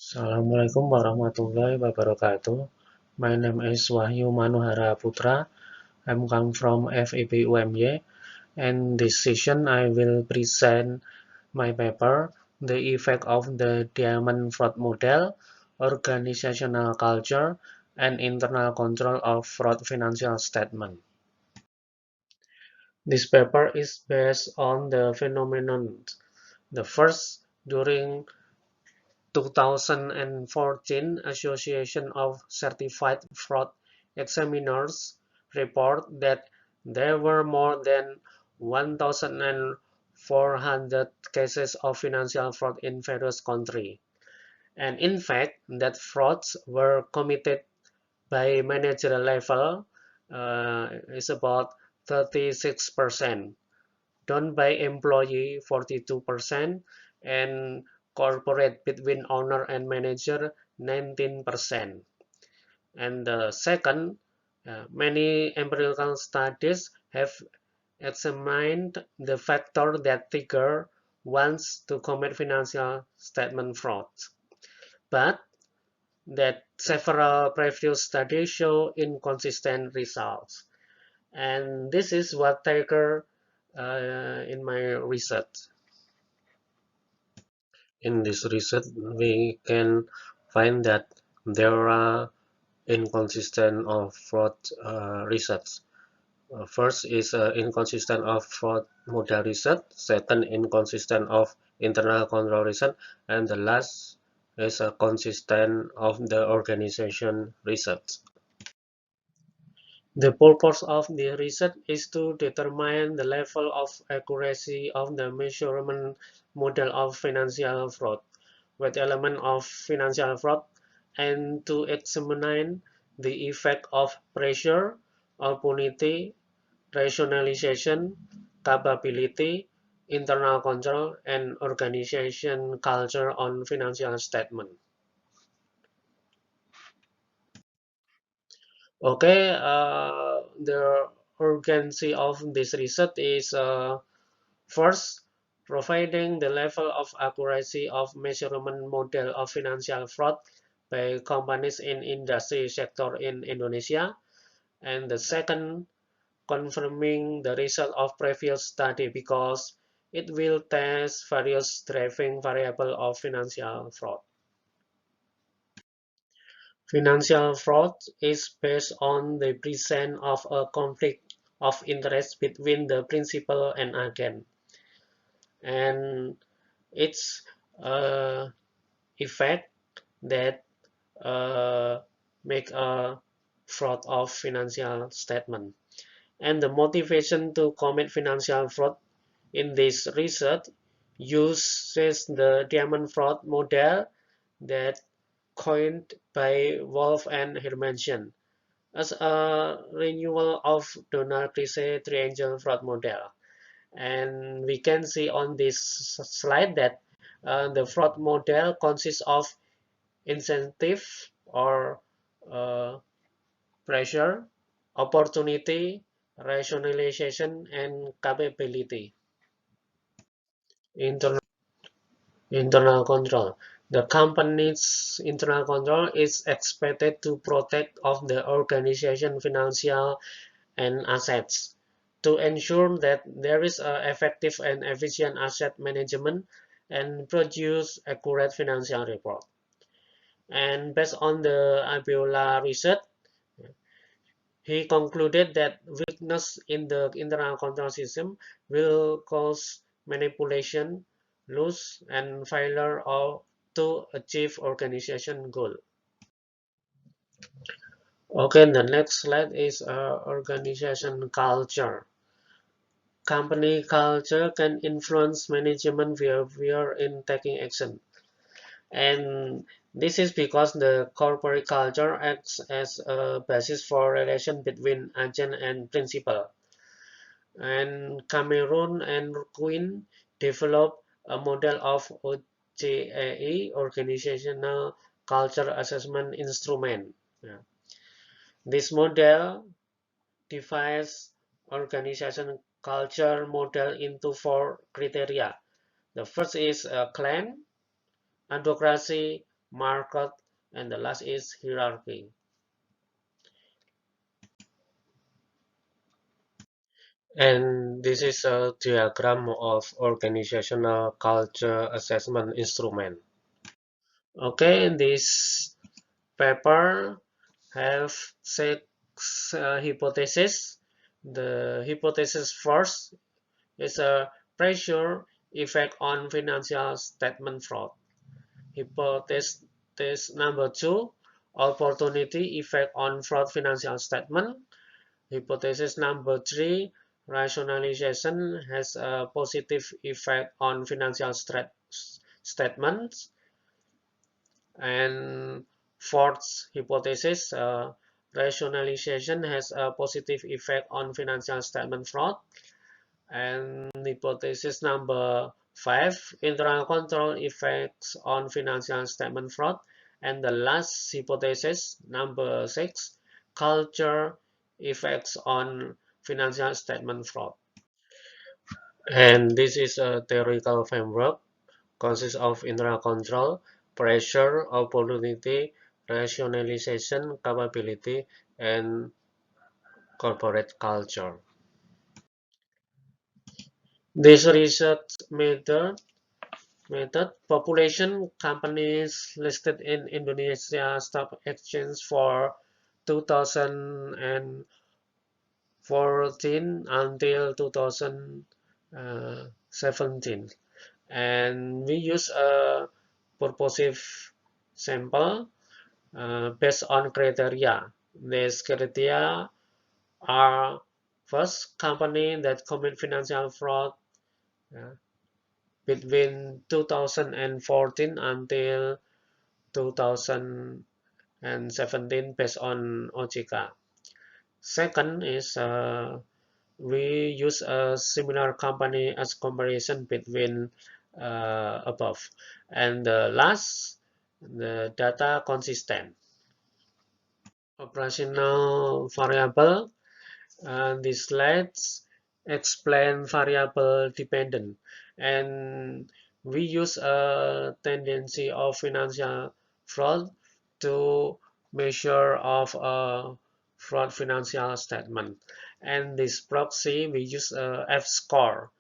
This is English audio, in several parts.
Assalamualaikum warahmatullahi wabarakatuh. My name is Wahyu Manuhara Putra. I'm come from FEB-UMY, and this session I will present my paper, The Effect of the Diamond Fraud Model, Organizational Culture, and Internal Control of Fraud Financial Statement. This paper is based on the phenomenon. The first, during 2014 Association of Certified Fraud Examiners report that there were more than 1,400 cases of financial fraud in various countries. And in fact, that frauds were committed by managerial level is about 36%, done by employee 42%, and corporate between owner and manager 19%. And the second, many empirical studies have examined the factor that trigger ones to commit financial statement fraud, but that several previous studies show inconsistent results. And this is what triggered in my research. In this research, we can find that there are inconsistent of fraud research. First is inconsistent of fraud model research, second inconsistent of internal control research, and the last is consistent of the organization research. The purpose of the research is to determine the level of accuracy of the measurement model of financial fraud, with element of financial fraud, and to examine the effect of pressure, opportunity, rationalization, capability, internal control, and organization culture on financial statement. Okay, the urgency of this research is first, providing the level of accuracy of measurement model of financial fraud by companies in industry sector in Indonesia, and the second, confirming the result of previous study because it will test various driving variables of financial fraud. Financial fraud is based on the presence of a conflict of interest between the principal and agent, and its effect that make a fraud of financial statement. And the motivation to commit financial fraud in this research uses the diamond fraud model that coined by Wolf and Hermansen as a renewal of Donald Trichet triangle fraud model. And we can see on this slide that the fraud model consists of incentive or pressure, opportunity, rationalization, and capability. Internal, internal control. The company's internal control is expected to protect of the organization financial and assets to ensure that there is effective and efficient asset management and produce accurate financial report. And based on the Abiola research, he concluded that weakness in the internal control system will cause manipulation, loss, and failure to achieve organization goal. Okay, the next slide is organization culture. Company culture can influence management behavior in taking action. And this is because the corporate culture acts as a basis for relation between agent and principal. And Cameron and Quinn developed a model of OJAE, Organizational Culture Assessment Instrument. Yeah. This model divides organization culture model into four criteria. The first is clan, advocacy, market, and the last is hierarchy. And this is a diagram of organizational culture assessment instrument. Okay, this paper have six hypotheses. The hypothesis first is a pressure effect on financial statement fraud. Hypothesis number two, opportunity effect on fraud financial statement. Hypothesis number three, rationalization has a positive effect on financial statements. And fourth hypothesis, rationalization has a positive effect on financial statement fraud. And hypothesis number five, internal control effects on financial statement fraud. And the last hypothesis, number six, culture effects on financial statement fraud. And this is a theoretical framework, consists of internal control, pressure, opportunity, rationalization, capability, and corporate culture. This research method population companies listed in Indonesia Stock Exchange for 2014 until 2017, and we use a purposive sample based on criteria. These criteria are first, company that commit financial fraud uh, between 2014 until 2017 based on OJK. Second is we use a similar company as comparison between above. And the last, the data consistent. Operational variable. These slides explain variable dependent, and we use a tendency of financial fraud to measure of a fraud financial statement. And this proxy we use a F-score.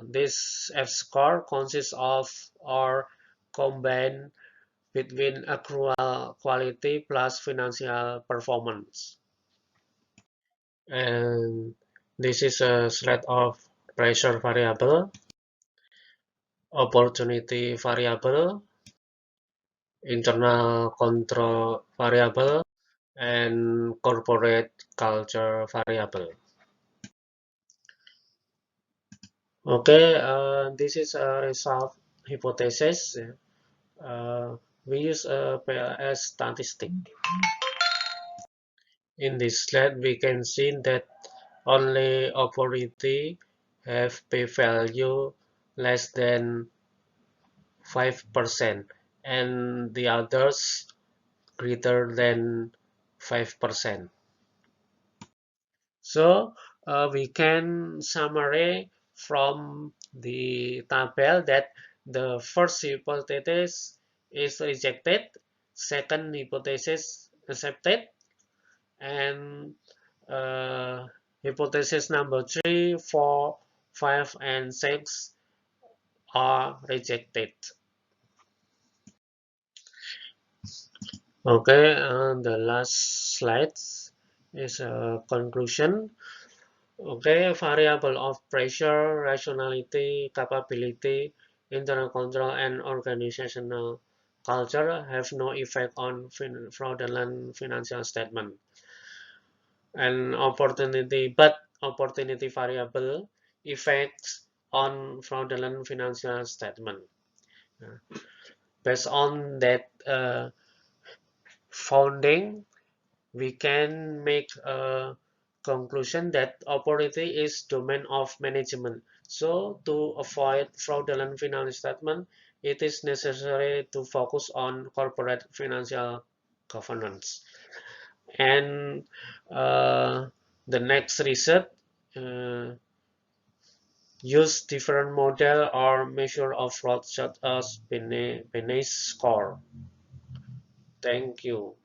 This F-score consists of or combined between accrual quality plus financial performance. And this is a slide of pressure variable, opportunity variable, internal control variable, and corporate culture variable. Okay, this is a result hypothesis. We use a PLS statistic. In this slide, we can see that only opportunity have p-value less than 5% and the others greater than 5%. So we can summarize from the table that the first hypothesis is rejected, second hypothesis accepted, and hypothesis number 3, 4, 5, and 6 are rejected. Okay, and the last slide is a conclusion. Okay, variable of pressure, rationality, capability, internal control, and organizational culture have no effect on fraudulent financial statement. And opportunity variable effects on fraudulent financial statement. Based on that founding, we can make a conclusion that opportunity is domain of management. So to avoid fraudulent financial statement, it is necessary to focus on corporate financial governance. And the next research uh, use different model or measure of fraud such as Benet's score. Thank you.